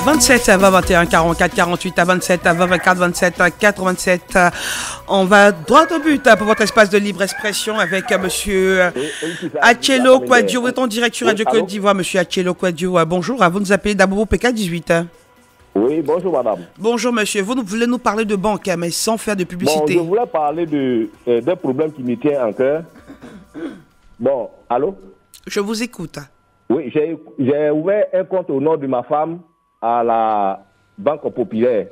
27 à 20, 21, 44, 48 à 27 à 20, 24, 27 à 87. On va droit au but pour votre espace de libre expression avec monsieur Achello Kouadio. Vous êtes en direct sur Radio Côte d'Ivoire, monsieur Achello Kouadio. Bonjour, vous nous appelez d'Abobo PK18. Oui, bonjour madame. Bonjour monsieur, vous voulez nous parler de banque, mais sans faire de publicité. Bon, je voulais parler d'un problème qui me tient en cœur. Bon, allô? Je vous écoute. Oui, j'ai ouvert un compte au nom de ma femme à la Banque Populaire.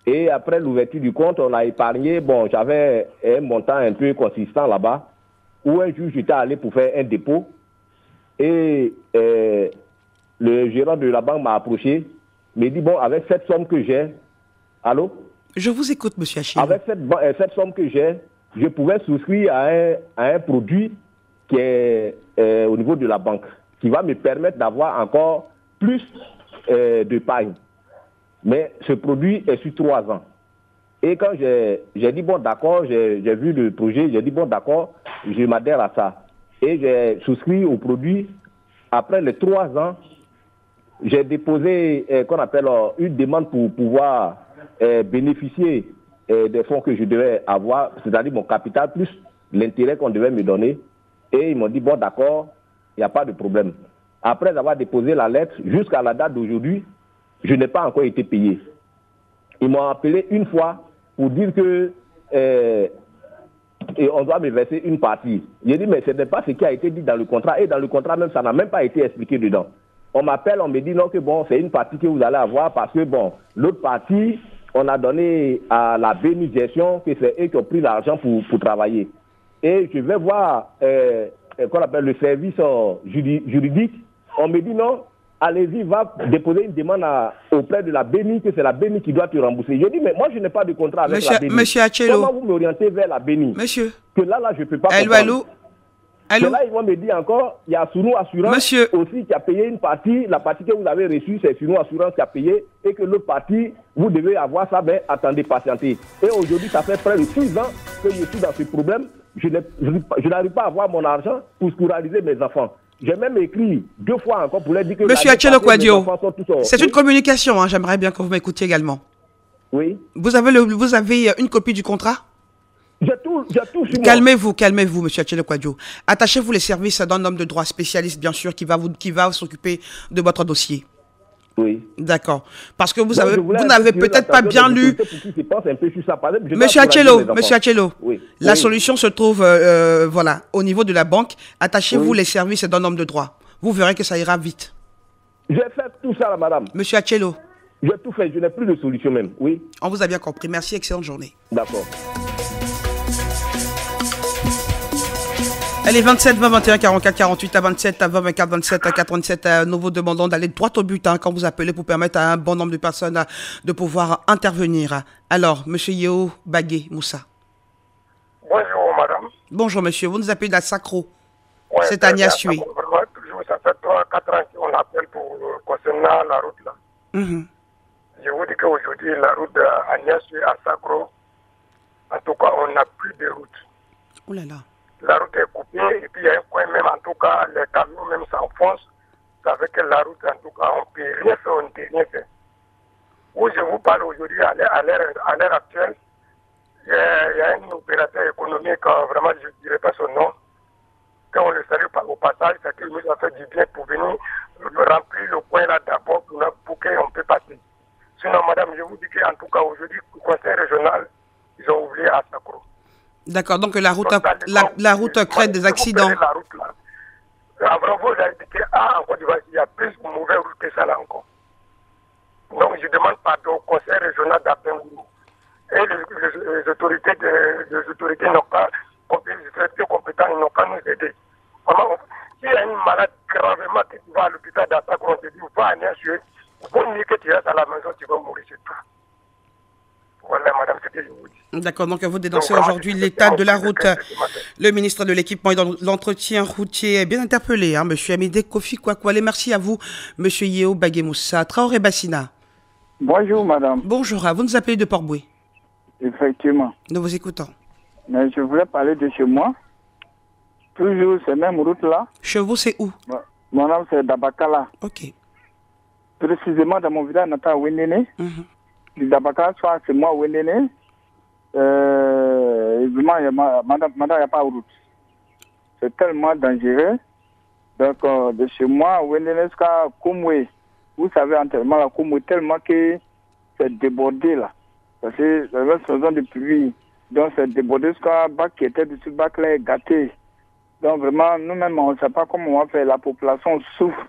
Et après l'ouverture du compte, on a épargné. Bon, j'avais un montant un peu consistant là-bas, où un jour j'étais allé pour faire un dépôt. Et le gérant de la banque m'a approché, me dit, bon, avec cette somme que j'ai, allô? Je vous écoute, monsieur Achille. Avec cette somme que j'ai, je pouvais souscrire à un produit qui est au niveau de la banque, qui va me permettre d'avoir encore plus d'épargne. Mais ce produit est sur 3 ans. Et quand j'ai dit, bon, d'accord, j'ai vu le projet, j'ai dit, bon, d'accord, je m'adhère à ça. Et j'ai souscrit au produit. Après les 3 ans, j'ai déposé, qu'on appelle une demande pour pouvoir bénéficier des fonds que je devais avoir, c'est-à-dire mon capital plus l'intérêt qu'on devait me donner. Et ils m'ont dit, bon, d'accord, il n'y a pas de problème. Après avoir déposé la lettre, jusqu'à la date d'aujourd'hui, je n'ai pas encore été payé. Ils m'ont appelé une fois pour dire que on doit me verser une partie. J'ai dit, mais ce n'est pas ce qui a été dit dans le contrat. Et dans le contrat même, ça n'a même pas été expliqué dedans. On m'appelle, on me dit non, que bon, c'est une partie que vous allez avoir parce que bon, l'autre partie, on a donné à la bénédiction que c'est eux qui ont pris l'argent pour travailler. Et je vais voir qu'on appelle le service juridique. On me dit non, allez-y, va déposer une demande auprès de la BENI, que c'est la BENI qui doit te rembourser. Je dis, mais moi, je n'ai pas de contrat avec la BENI. Monsieur Achello. Comment vous m'orientez vers la BENI? Monsieur. Que là, je ne peux pas comprendre. Allô? Et là, ils vont me dire encore, il y a Sounou Assurance aussi qui a payé une partie. La partie que vous avez reçue, c'est Sounou Assurance qui a payé. Et que l'autre partie, vous devez avoir ça, mais attendez, patientez. Et aujourd'hui, ça fait près de 6 ans que je suis dans ce problème. Je n'arrive pas à avoir mon argent pour scolariser mes enfants. J'ai même écrit 2 fois encore pour leur dire que... Monsieur Achello Kouadio, c'est une communication, hein, j'aimerais bien que vous m'écoutiez également. Oui. Vous avez une copie du contrat? J'ai tout sur moi. Calmez-vous, monsieur Achello Kouadio. Attachez-vous les services d'un homme de droit spécialiste, bien sûr, qui va s'occuper de votre dossier. Oui. D'accord. Parce que vous n'avez peut-être pas bien lu. Monsieur Achello, oui. La solution se trouve voilà, au niveau de la banque. Attachez-vous les services d'un homme de droit. Vous verrez que ça ira vite. J'ai fait tout ça, là, madame. Monsieur Achello. J'ai tout fait, je n'ai plus de solution même. Oui. On vous a bien compris. Merci, excellente journée. D'accord. Allez, 27, 20, 21, 44, 48 à 27, à 20, 24, 27, à 87. Nous vous demandons d'aller droit au but quand vous appelez pour permettre à un bon nombre de personnes de pouvoir intervenir. Alors, monsieur Yeo Bagué Moussa. Bonjour, madame. Bonjour, monsieur. Vous nous appelez de la Sacro. Ouais, c'est Agnès Sué. Ça fait 3-4 ans qu'on appelle concernant la route là. Je vous dis qu'aujourd'hui, la route d'Agnès Sué à Sacro, en tout cas, on n'a plus de route. Oh là là. La route est coupée et puis il y a un coin même, en tout cas, les camions même s'enfoncent. Ça fait que la route, en tout cas, on ne peut rien faire, on ne peut rien faire. Où je vous parle aujourd'hui, à l'heure actuelle, il y a un opérateur économique, vraiment, je ne dirais pas son nom, quand on le salue au passage, c'est qu'il nous a fait du bien pour venir remplir le coin là d'abord pour qu'on peut passer. Sinon, madame, je vous dis qu'en tout cas, aujourd'hui, le conseil régional, ils ont oublié à Sacro. D'accord, donc la route crée des accidents. La route là. En Bravo, j'ai indiqué en Côte d'Ivoire, il y a plus de mauvaises routes que ça là encore. Donc je demande pardon au conseil régional d'Apengourou. Et les autorités n'ont pas, les compétents, ils n'ont pas nous aider. Vraiment, s'il y a une malade gravement que tu vas à l'hôpital d'Assagro, on te dit, va à Niasué, pour mieux que tu restes à la maison, tu vas mourir, c'est tout. Voilà, madame, c'est ce que je vous dis. D'accord, donc vous dénoncez aujourd'hui l'état de la route. Le ministre de l'Équipement et de l'Entretien routier est bien interpellé, hein, monsieur Amide Kofi Kwakwale. Merci à vous, monsieur Yeo Bagué Moussa. Traoré Bassina. Bonjour, madame. Bonjour, vous nous appelez de Port-Boué. Effectivement. Nous vous écoutons. Mais je voulais parler de chez moi. Toujours ces mêmes routes-là. Chez vous, c'est où? Mon nom, c'est Dabakala. Ok. précisément dans mon village natal Wendene. Du Dabaka, soit c'est moi Wendene. Évidemment, madame, il n'y a pas de route. C'est tellement dangereux. Donc, de chez moi, Wendene jusqu'à Koumoué. Vous savez, entièrement, la Koumoué, tellement que c'est débordé là. Parce que la saison de pluie. Donc, c'est débordé jusqu'à Bac qui était dessus, Bac là est gâté. Donc, vraiment, nous-mêmes, on ne sait pas comment on va faire. La population souffre.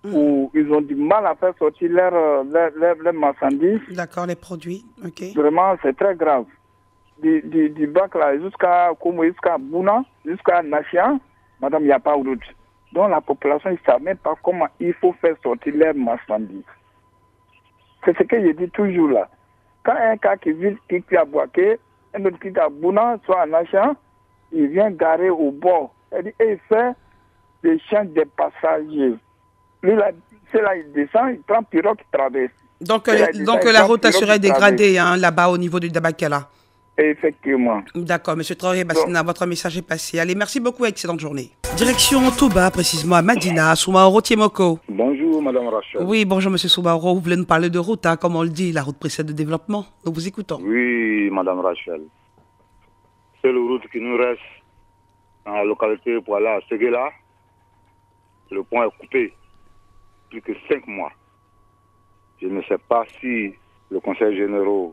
Où ils ont du mal à faire sortir leurs marchandises. D'accord, les produits. Ok. Vraiment, c'est très grave. Du Bac là, jusqu'à Koumou, jusqu'à Bouna, jusqu'à Nachia, madame, il n'y a pas de route. Donc, la population, ils ne savent même pas comment il faut faire sortir leurs marchandises. C'est ce que je dis toujours là. Quand un cas qui vit à Boaké, un autre qui est à Bouna, soit à Nachia, il vient garer au bord. Et il fait des champs des passagers. Lui, là, c'est là, il descend, il prend pirogue, il traverse. Donc la route serait dégradée là-bas au niveau du Dabakala. Effectivement. D'accord, M. Traoré Bassina, votre message est passé. Allez, merci beaucoup, excellente journée. Direction Touba, précisément à Madina, Soumaoro Tiemoko. Bonjour, Madame Rachel. Oui, bonjour, M. Soumaoro. Vous voulez nous parler de route, hein, comme on le dit, la route précède le développement. Nous vous écoutons. Oui, Madame Rachel. C'est la route qui nous reste dans la localité pour aller à Séguéla. Le pont est coupé. Plus que 5 mois. Je ne sais pas si le Conseil général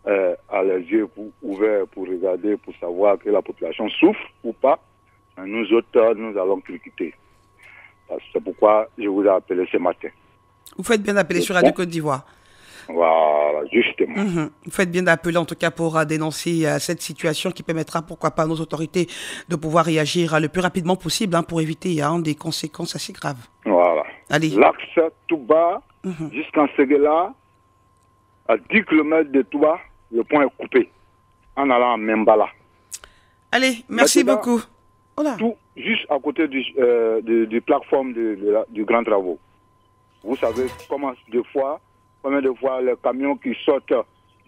a les yeux ouverts pour regarder, pour savoir que la population souffre ou pas. Mais nous autres, nous allons quitter. C'est pourquoi je vous ai appelé ce matin. Vous faites bien d'appeler sur Radio Côte d'Ivoire. Voilà, justement. Vous faites bien d'appeler en tout cas pour dénoncer cette situation qui permettra, pourquoi pas, à nos autorités de pouvoir réagir le plus rapidement possible pour éviter des conséquences assez graves. Voilà. Allez. L'axe Touba jusqu'en Séguéla, à 10 km de Touba, le pont est coupé en allant à Membala. Allez, merci beaucoup. Voilà. Tout juste à côté du plateforme du Grand Travaux. Vous savez combien de fois les camions qui sortent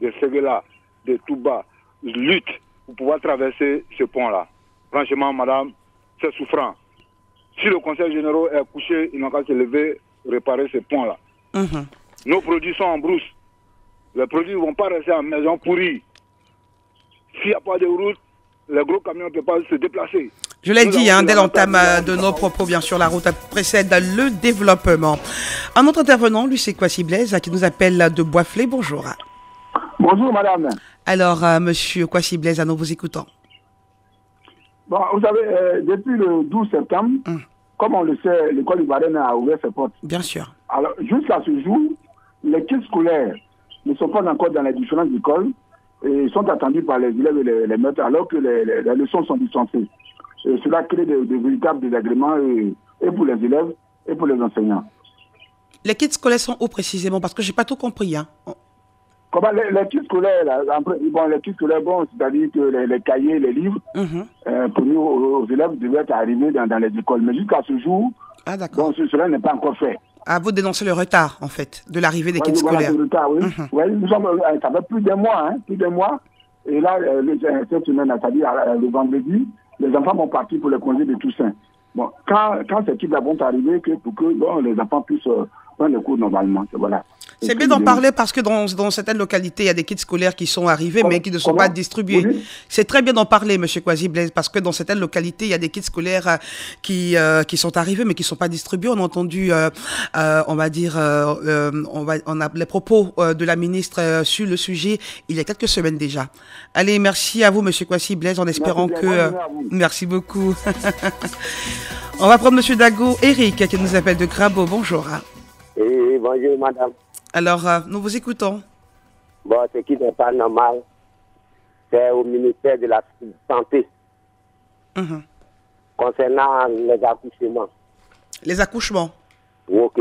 de Séguéla, de Touba, luttent pour pouvoir traverser ce pont-là. Franchement, madame, c'est souffrant. Si le Conseil général est couché, il n'a qu'à se lever, réparer ce pont-là. Nos produits sont en brousse. Les produits ne vont pas rester en maison pourrie. S'il n'y a pas de route, les gros camions ne peuvent pas se déplacer. Je l'ai dit, dès l'entame de nos propos, bien sûr, la route précède le développement. Un autre intervenant, lui, c'est Kwasi Blaise, qui nous appelle de Boisflé. Bonjour. Bonjour, madame. Alors, monsieur Kwasi Blaise, nous vous écoutons. Bon, vous savez, depuis le 12 septembre, comme on le sait, l'école ivoirienne a ouvert ses portes. Bien sûr. Alors, jusqu'à ce jour, les kits scolaires ne sont pas encore dans les différentes écoles et sont attendus par les élèves et les maîtres alors que les leçons sont distancées. Et cela crée de véritables désagréments et pour les élèves et pour les enseignants. Les kits scolaires sont où précisément? Parce que je n'ai pas tout compris. Comment les kits scolaires, les kits scolaires, c'est-à-dire que les cahiers, les livres, pour nous, aux élèves, devaient arriver dans les écoles. Mais jusqu'à ce jour, cela n'est pas encore fait. Ah, vous dénoncez le retard, en fait, de l'arrivée des kits scolaires. Le retard, oui. Nous sommes, ça fait plus d'un mois, Et là, cette semaine, c'est-à-dire le vendredi, les enfants vont partir pour le congé de Toussaint. Bon, quand ces kits vont arriver, pour que les enfants puissent prendre le cours normalement. Voilà. C'est bien d'en parler parce que dans certaines localités, il y a des kits scolaires qui sont arrivés mais qui ne sont pas distribués. Oui. C'est très bien d'en parler, M. Kwasi Blaise, parce que dans certaines localités, il y a des kits scolaires qui sont arrivés mais qui ne sont pas distribués. On a entendu, on a les propos de la ministre sur le sujet il y a quelques semaines déjà. Allez, merci à vous, M. Kwasi Blaise, en espérant Merci beaucoup. On va prendre M. Dago Eric qui nous appelle de Grabo. Bonjour. Oui, bonjour, madame. Alors, nous vous écoutons. Bon, ce qui n'est pas normal, c'est au ministère de la Santé. Concernant les accouchements. Les accouchements? Ok.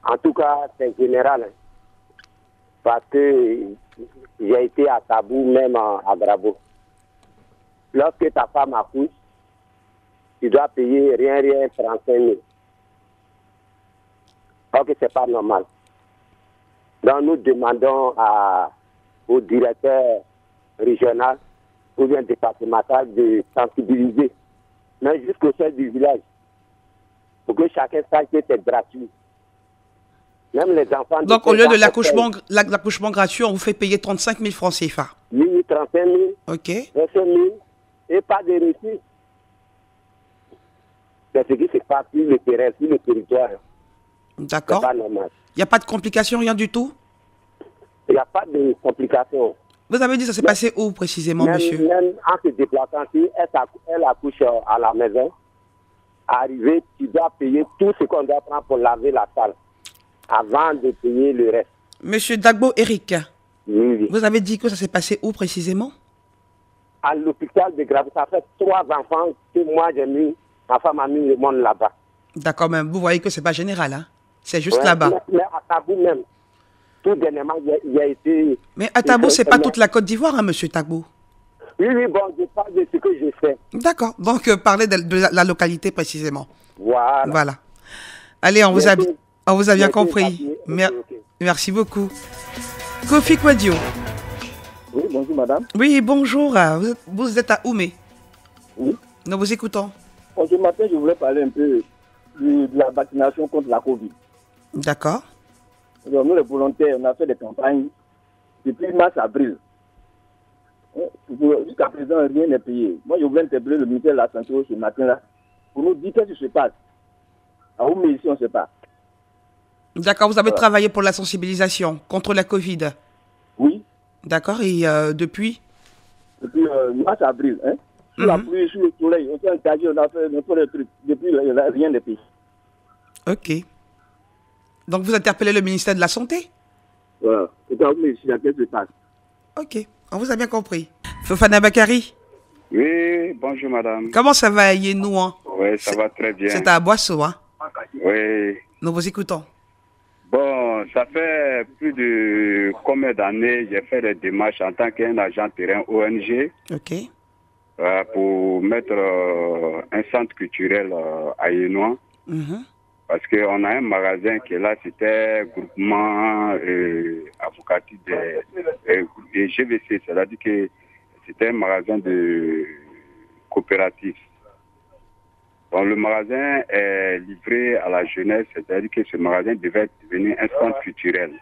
En tout cas, c'est général. Parce que j'ai été à Tabou, même à Grabo. Lorsque ta femme accouche, tu dois payer rien, 35 000. Ok, c'est pas normal. Donc nous demandons au directeur régional ou bien départemental de sensibiliser, même jusqu'au chef du village, pour que chacun sache que c'est gratuit. Même les enfants... Donc, au lieu de l'accouchement gratuit, on vous fait payer 35 000 francs CFA. Oui, 35 000. OK. 25 000. Et pas de reçus. C'est ce qui se passe sur le terrain, sur le territoire. D'accord. C'est pas normal. Il n'y a pas de complications, rien du tout? Il n'y a pas de complications. Vous avez dit que ça s'est passé où précisément, monsieur? Même en se déplaçant, si elle accouche à la maison, arrivé, tu dois payer tout ce qu'on doit prendre pour laver la salle avant de payer le reste. Monsieur Dagbo Eric, Oui. vous avez dit que ça s'est passé où précisément? À l'hôpital de Grave, ça fait 3 enfants que moi j'ai mis, ma femme a mis le monde là-bas. D'accord, mais vous voyez que c'est pas général, hein? C'est juste là-bas. Mais à Tabou même, tout dernièrement, il y a été... Mais à Tabou, c'est pas toute la Côte d'Ivoire, hein, monsieur Dagbo? Oui, bon, je parle de ce que je fais. D'accord, donc parlez de la localité précisément. Voilà. Allez, on vous a bien compris. Okay. Merci beaucoup. Kofi Kouadio. Oui, bonjour madame. Oui, bonjour. Vous êtes à Oumé. Oui. Nous vous écoutons. Ce matin, je voulais parler un peu de la vaccination contre la Covid. D'accord. Alors, nous, les volontaires, on a fait des campagnes depuis mars-avril. Jusqu'à présent, rien n'est payé. Moi, je voulais interpeller le ministère de la Santé ce matin-là pour nous dire qu'est-ce qui se passe. À Oumé, ici, on ne sait pas. D'accord, vous avez travaillé pour la sensibilisation contre la Covid. Oui. D'accord, et depuis? Depuis mars-avril, hein. Sous la pluie, sous le soleil, on s'est engagé, on a fait un peu de trucs. Depuis, il n'y a rien de payé. Ok. Donc, vous interpellez le ministère de la Santé? Voilà. Et à Oumé, ici, qu'est-ce qui se passe? Ok, on vous a bien compris. Fofana Bakari. Oui, bonjour madame. Comment ça va, Yenouan? Oui, ça va très bien. C'est à Boisseau, hein? Oui. Nous vous écoutons. Bon, ça fait plus de combien d'années j'ai fait des démarches en tant qu'un agent terrain ONG Ok. pour mettre un centre culturel à Yenouan. Parce qu'on a un magasin qui est là, c'était groupement avocatif des GVC, c'est-à-dire que c'était un magasin de coopérative. Bon, le magasin est livré à la jeunesse, c'est-à-dire que ce magasin devait devenir un centre culturel.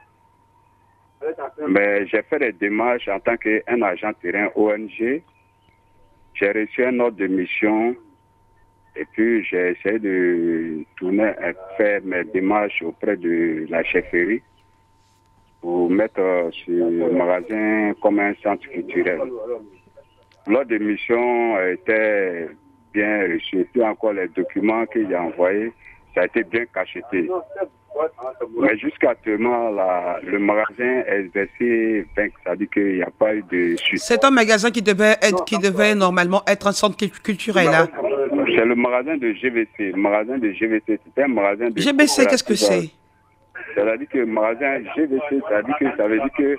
Mais j'ai fait des démarches en tant qu'un agent terrain ONG. J'ai reçu un ordre de mission et puis j'ai essayé de tourner et faire mes démarches auprès de la chefferie pour mettre ce magasin comme un centre culturel. L'ordre de mission était bien reçu. Et puis encore les documents qu'il a envoyés, ça a été bien cacheté. Mais jusqu'à actuellement, le magasin est versé 20, c'est-à-dire qu'il n'y a pas eu de suite. C'est un magasin qui devait normalement être un centre culturel. Hein? C'est le magasin de GVC. Le magasin de GVC, c'était un magasin de... GVC, qu'est-ce que c'est? C'est-à-dire que le magasin GVC, ça veut dire que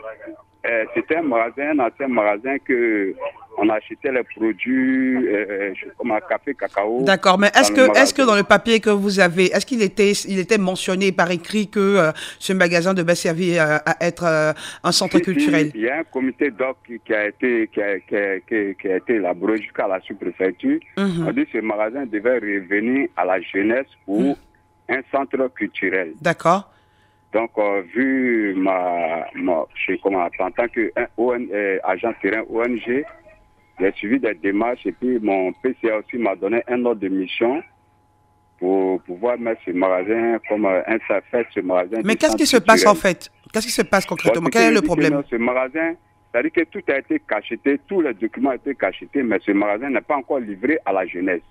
c'était un ancien magasin que on achetait les produits comme un café, cacao. D'accord, mais est-ce que dans le papier que vous avez, est-ce qu'il était mentionné par écrit que ce magasin devait servir à être un centre culturel? Il y a un comité doc qui a été élaboré jusqu'à la sous-préfecture. On dit que ce magasin devait revenir à la jeunesse pour un centre culturel. D'accord. Donc, vu en tant qu'agent terrain ONG, j'ai suivi des démarches et puis mon PCA aussi m'a donné un ordre de mission pour pouvoir mettre ce magasin comme ce magasin. Mais qu'est-ce qui se passe en fait? Qu'est-ce qui se passe concrètement? Quel est le problème? Ce magasin, c'est-à-dire que tout a été cacheté, tous les documents ont été cachetés, mais ce magasin n'est pas encore livré à la jeunesse.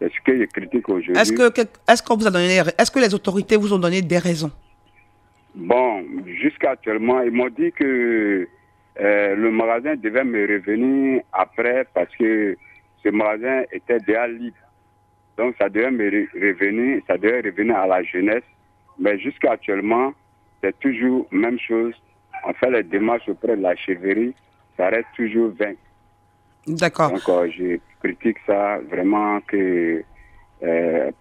C'est ce que je critique aujourd'hui. Est-ce que les autorités vous ont donné des raisons? Bon, jusqu'à actuellement, ils m'ont dit que le magasin devait me revenir après parce que ce magasin était déjà libre. Donc ça devait revenir à la jeunesse. Mais jusqu'à actuellement, c'est toujours la même chose. On fait les démarches auprès de la chefferie, ça reste toujours vain. D'accord. Donc je critique ça vraiment que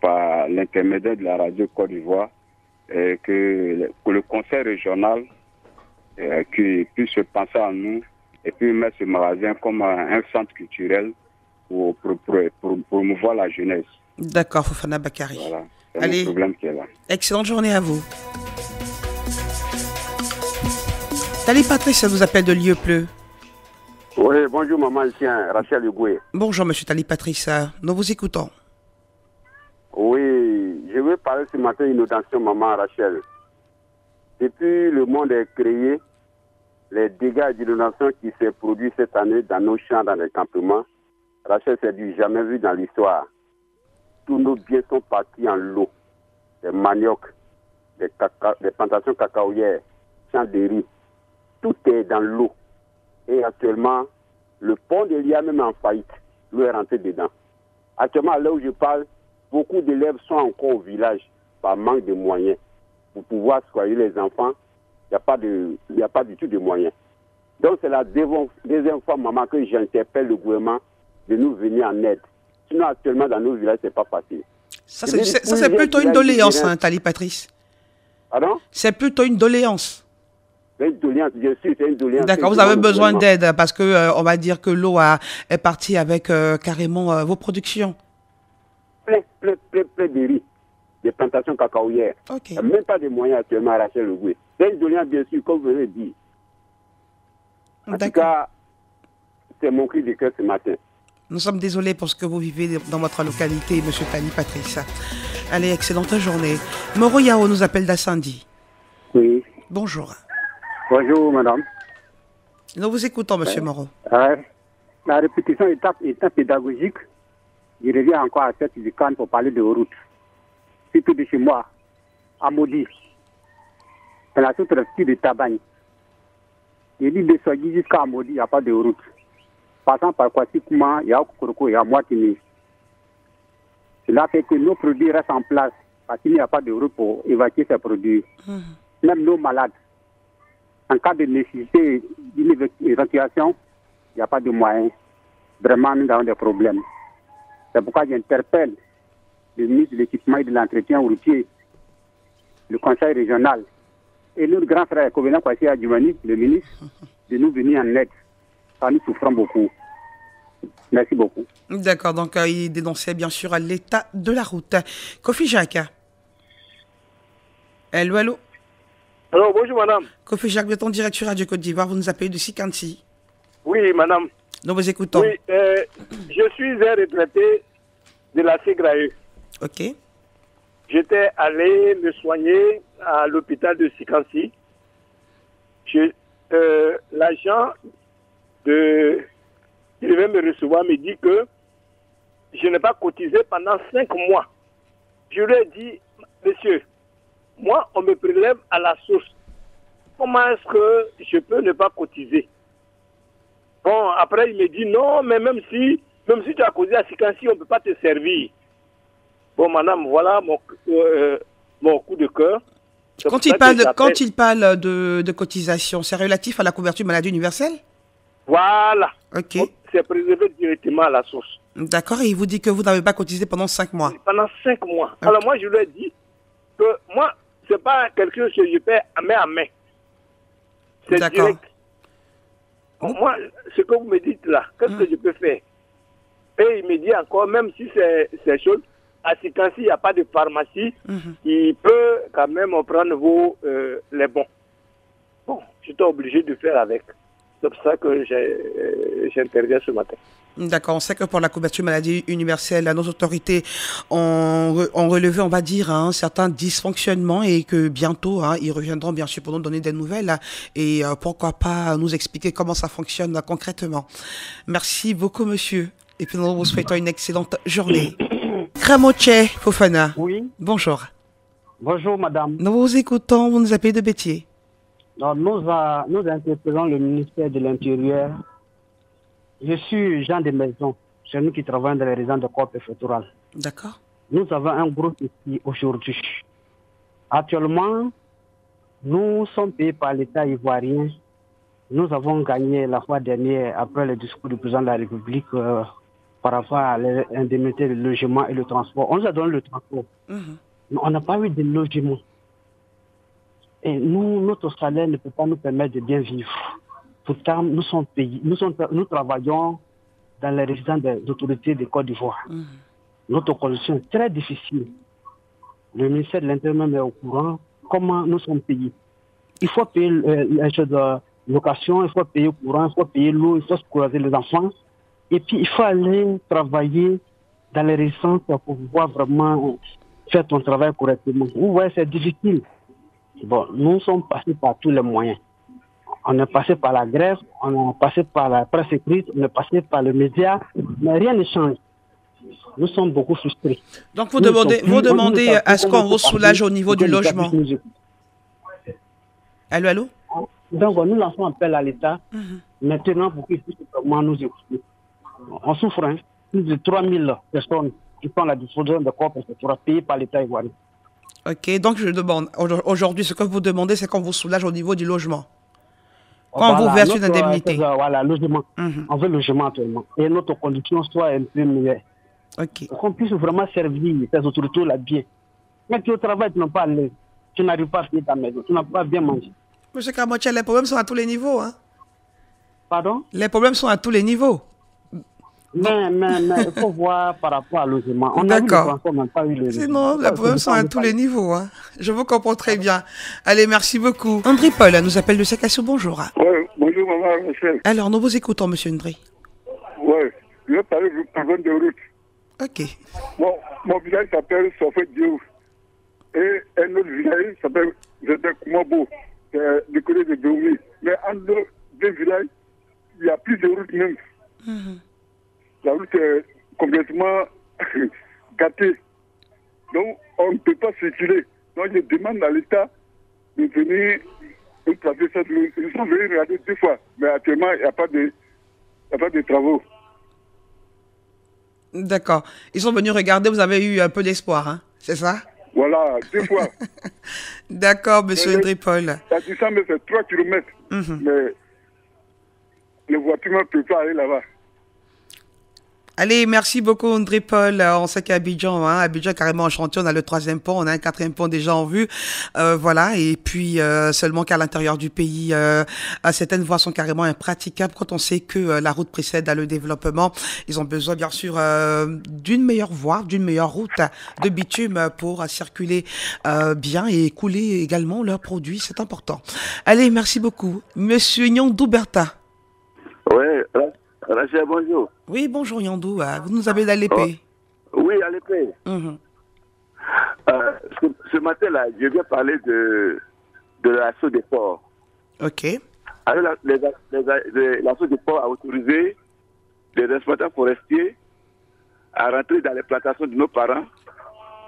par l'intermédiaire de la radio Côte d'Ivoire, que le conseil régional qui puisse penser à nous et puis mettre ce magasin comme un centre culturel pour promouvoir la jeunesse. D'accord, Fofana Bakari. Voilà. C'est le problème qui est là. Excellente journée à vous. Tali Patrice, ça vous appelle de Lieuppleu. Oui, bonjour maman, ici Rachel Hugoué. Bonjour monsieur Tali Patrice, nous vous écoutons. Oui, je veux parler ce matin d'inondation maman Rachel. Depuis le monde est créé, les dégâts d'inondation qui s'est produits cette année dans nos champs, dans les campements, Rachel, c'est du jamais vu dans l'histoire. Tous nos biens sont partis en l'eau. Des maniocs, des plantations cacaoyères, champs de riz. Tout est dans l'eau. Et actuellement, le pont de l'IA même en faillite. L'eau est rentrée dedans. Actuellement, là où je parle, beaucoup d'élèves sont encore au village par manque de moyens. Pour pouvoir soigner les enfants, il n'y a pas du tout de moyens. Donc c'est la deuxième fois, maman, que j'interpelle le gouvernement de nous venir en aide. Sinon, actuellement, dans nos villages, c'est pas facile. Ça, c'est plutôt une doléance, hein, Tali Patrice. Pardon? C'est plutôt une doléance. C'est une doléance, bien sûr, c'est une doléance. D'accord, vous avez besoin d'aide parce que on va dire que l'eau est partie avec carrément vos productions. Plein de riz, des plantations cacaoyères. Okay. Il n'y a même pas de moyens actuellement à Rachel Hugoué. C'est une doléance, bien sûr, comme vous l'avez dit. En tout cas, c'est mon cri de cœur ce matin. Nous sommes désolés pour ce que vous vivez dans votre localité, monsieur Tali Patrice. Allez, excellente journée. Moro Yao nous appelle d'Assandi. Oui. Bonjour. Bonjour, madame. Nous vous écoutons, monsieur Moro. La répétition étant pédagogique, je reviens encore à cette du Cannes pour parler de route. Surtout de chez moi, à Maudit. C'est la sous-préfecture de Tabagne. Je dis de Soigui jusqu'à Maudit, il n'y a pas de route. Passant par Kwasikouma, il y a Okoroko, il y a Moitini. Cela fait que nos produits restent en place parce qu'il n'y a pas de route pour évacuer ces produits. Même nos malades, en cas de nécessité d'une évacuation, il n'y a pas de moyens. Vraiment, nous avons des problèmes. C'est pourquoi j'interpelle le ministre de l'équipement et de l'entretien routier, le conseil régional et notre grand frère Kovena Kwasi Adjoumani, le ministre, de nous venir en aide. Car nous souffrons beaucoup. Merci beaucoup. D'accord, donc il dénonçait bien sûr l'état de la route. Kofi Jacques. Allô, allô. Alors, bonjour madame. Kofi Jacques, vous êtes en direct sur Radio Côte d'Ivoire, vous nous appelez de Sikansi. Oui, madame. Nous vous écoutons. Oui, je suis un retraité de la Ségrae. Ok. J'étais allé me soigner à l'hôpital de Sikansi. L'agent qui devait me recevoir me dit que je n'ai pas cotisé pendant 5 mois. Je lui ai dit, monsieur, moi, on me prélève à la source. Comment est-ce que je peux ne pas cotiser? Bon, après, il me dit, non, mais même si tu as causé à Sikansi, on ne peut pas te servir. Bon, madame, voilà mon coup de cœur. Quand il parle de cotisation, c'est relatif à la couverture maladie universelle? Voilà. Ok. C'est prélevé directement à la source. D'accord, et il vous dit que vous n'avez pas cotisé pendant 5 mois. Pendant 5 mois. Okay. Alors moi, je lui ai dit que moi, ce n'est pas quelque chose que je paie à main à main. C'est direct. Bon, moi, ce que vous me dites là, qu'est-ce que je peux faire? Et il me dit encore, même si c'est chose, à Sikansi, il n'y a pas de pharmacie, il peut quand même prendre les bons. Bon, j'étais obligé de faire avec. C'est pour ça que j'interviens ce matin. D'accord, on sait que pour la couverture maladie universelle, nos autorités ont relevé, on va dire, certains dysfonctionnements et que bientôt, ils reviendront bien sûr pour nous donner des nouvelles et pourquoi pas nous expliquer comment ça fonctionne concrètement. Merci beaucoup, monsieur. Et puis nous vous souhaitons une excellente journée. Kramoche Fofana. Oui. Bonjour. Bonjour, madame. Nous vous écoutons, vous nous appelez de Bétier. Non, nous interpellons le ministère de l'Intérieur. Je suis Jean de Maison, c'est nous qui travaillons dans les régions de corps préfectoral. D'accord. Nous avons un groupe ici aujourd'hui. Actuellement, nous sommes payés par l'État ivoirien. Nous avons gagné la fois dernière, après le discours du président de la République, par rapport à l'indemnité de logement et le transport. On nous a donné le transport. Mais on n'a pas eu de logement. Et nous, notre salaire ne peut pas nous permettre de bien vivre. Pourtant, nous sommes payés. Nous travaillons dans les résidences des autorités de Côte d'Ivoire. Notre condition est très difficile. Le ministère de l'Intérieur est au courant comment nous sommes payés. Il faut payer de location, il faut payer courant, il faut payer l'eau, il faut scolaariser les enfants. Et puis, il faut aller travailler dans les résidences pour pouvoir vraiment faire ton travail correctement. Vous voyez, c'est difficile. Bon, nous sommes passés par tous les moyens. On est passé par la grève, on est passé par la presse écrite, on est passé par les médias, mais rien ne change. Nous sommes beaucoup frustrés. Donc vous demandez à ce qu'on vous soulage au niveau du logement. Allô? Donc nous lançons un appel à l'État maintenant pour qu'il puisse vraiment nous écouter. On souffre, hein. Plus de 3000 personnes qui sont à la disposition de corps pour payer par l'État ivoirien. Ok, donc je demande, aujourd'hui, ce que vous demandez, c'est qu'on vous soulage au niveau du logement. Qu'on vous verse une indemnité. Voilà, logement. On veut logement actuellement. Et notre condition soit un peu meilleure. Ok. Qu'on puisse vraiment servir ces autorités là bien. Mais tu au travail, tu n'as pas l'aise. Tu n'arrives pas à finir ta maison. Tu n'as pas bien mangé. Monsieur Kamocha, les problèmes sont à tous les niveaux. Hein? Pardon? Les problèmes sont à tous les niveaux. Mais il faut voir par rapport à logement. D'accord. Sinon, les problèmes sont à tous les niveaux. Hein. Je vous comprends très bien. Allez, merci beaucoup. André Paul nous appelle de Sekassou. Bonjour. Oui, bonjour, maman Michel. Alors, nous vous écoutons, monsieur André. Oui, je vais parler du problème de route. Ok. Mon village s'appelle Sofé Diou. Et un autre village s'appelle Zedek-Mabo, du côté de Doumi. Mais entre deux villages, il n'y a plus de route même. La route est complètement gâtée. Donc, on ne peut pas circuler. Donc, je demande à l'État de venir placer cette route. Ils sont venus regarder 2 fois. Mais actuellement, il n'y a pas de travaux. D'accord. Ils sont venus regarder, vous avez eu un peu d'espoir, hein? C'est ça? Voilà, 2 fois. D'accord, monsieur André Paul. La distance, c'est 3 km. Mais les voitures ne peuvent pas aller là-bas. Allez, merci beaucoup André Paul. On sait qu'à Abidjan, Abidjan carrément en chantier, on a le 3e pont, on a un 4e pont déjà en vue. Voilà, et puis seulement qu'à l'intérieur du pays, certaines voies sont carrément impraticables quand on sait que la route précède à le développement. Ils ont besoin bien sûr d'une meilleure voie, d'une meilleure route de bitume pour circuler bien et couler également leurs produits, c'est important. Allez, merci beaucoup. Monsieur Nyandou Bertha. Oui, Rachel, bonjour. Oui, bonjour Yandou. Vous nous avez à l'épée. Oui, à l'épée. Ce matin-là, je viens parler de l'assaut des ports. Ok. Alors, l'assaut des ports a autorisé les exploitants forestiers à rentrer dans les plantations de nos parents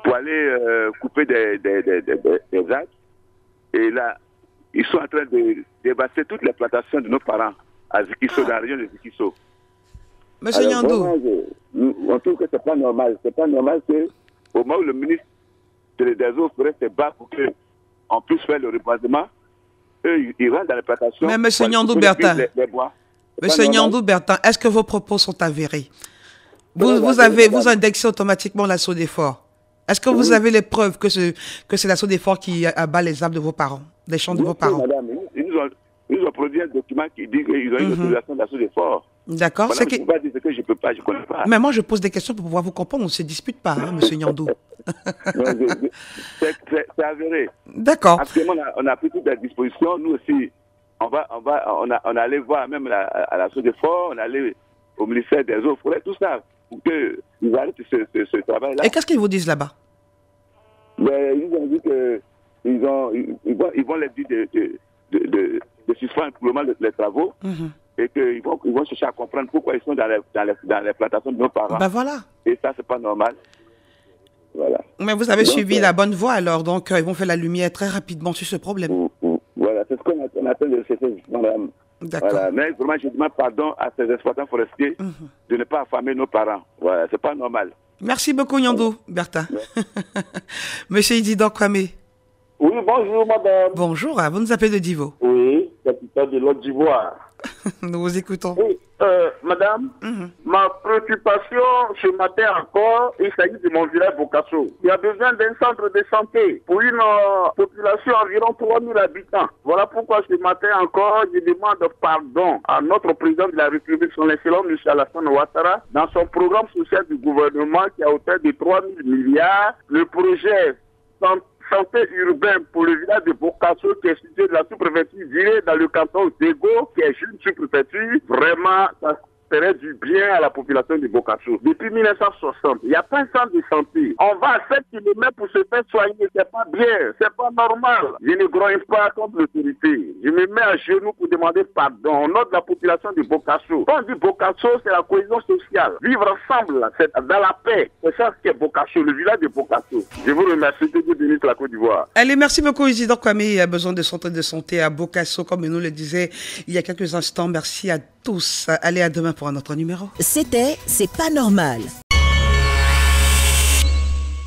pour aller couper des arbres. Et là, ils sont en train de dévasser toutes les plantations de nos parents à Zikisso, dans la région de Zikisso. Monsieur Nyandou. On trouve que c'est pas normal. C'est pas normal qu'au moment où le ministre des eaux ferait ses bas pour qu'on puisse faire le reboisement, eux, ils rentrent dans les plantations. Mais monsieur Nyandou Bertin, monsieur Nyandou Bertin, est-ce que vos propos sont avérés? Vous indexez automatiquement l'assaut d'effort. Est-ce que vous avez les preuves que c'est l'assaut d'effort qui abat les arbres de vos parents, les champs de vos parents? Madame, ils nous ont produit un document qui dit qu'ils ont une autorisation d'assaut d'effort. D'accord. Voilà, je ne peux pas dire ce que je ne peux pas, je ne connais pas. Mais moi, je pose des questions pour pouvoir vous comprendre. On ne se dispute pas, monsieur Nyandou. C'est avéré. D'accord. Actuellement, on a pris toutes les dispositions. Nous aussi, on allait voir même à l'assaut d'effort, on allait au ministère des eaux, forêts, tout ça, pour qu'ils arrêtent ce travail-là. Et qu'est-ce qu'ils vous disent là-bas? Ils ont dit qu'ils vont les dire de suspendre pour le moment les travaux. Et qu'ils vont chercher à comprendre pourquoi ils sont dans les plantations de nos parents. Ben voilà. Et ça, c'est pas normal. Voilà. Mais vous avez suivi la bonne voie alors, donc ils vont faire la lumière très rapidement sur ce problème. Voilà, c'est ce qu'on attend de ces madame. D'accord. Voilà. Mais vraiment, je demande pardon à ces exploitants forestiers de ne pas affamer nos parents. Voilà, c'est pas normal. Merci beaucoup, Nyandou Bertin. Monsieur Isidore Kwame. Oui, bonjour, madame. Bonjour, vous nous appelez de Divo. Oui, capitale de l'Aude d'Ivoire. Nous vous écoutons. Oui, madame, ma préoccupation ce matin encore, il s'agit de mon village Bokasso. Il y a besoin d'un centre de santé pour une population environ 3000 habitants. Voilà pourquoi ce matin encore, je demande pardon à notre président de la République, son excellent M. Alassane Ouattara, dans son programme social du gouvernement qui a hauteur de 3000 milliards. Le projet santé urbain pour le village de Bokasso, qui est situé de la sous-préfecture d'Iré, dans le canton d'Ego, qui est une sous-préfecture. Vraiment, ça ferait du bien à la population de Bokasso. Depuis 1960, il n'y a pas un centre de santé. On va à 7 km pour se faire soigner. C'est pas bien, c'est pas normal. Je ne grogne pas contre l'autorité. Je me mets à genoux pour demander pardon au nom de la population de Bokasso. Quand on dit Bokasso, c'est la cohésion sociale. Vivre ensemble, c'est dans la paix. C'est ça ce qu'est Bokasso, le village de Bokasso. Je vous remercie de bénir la Côte d'Ivoire. Allez, merci beaucoup, Isidore Kwame. Il a besoin de centre de santé à Bokasso, comme nous le disait il y a quelques instants. Merci à tous. Allez, à demain pour un autre numéro. C'était C'est pas normal.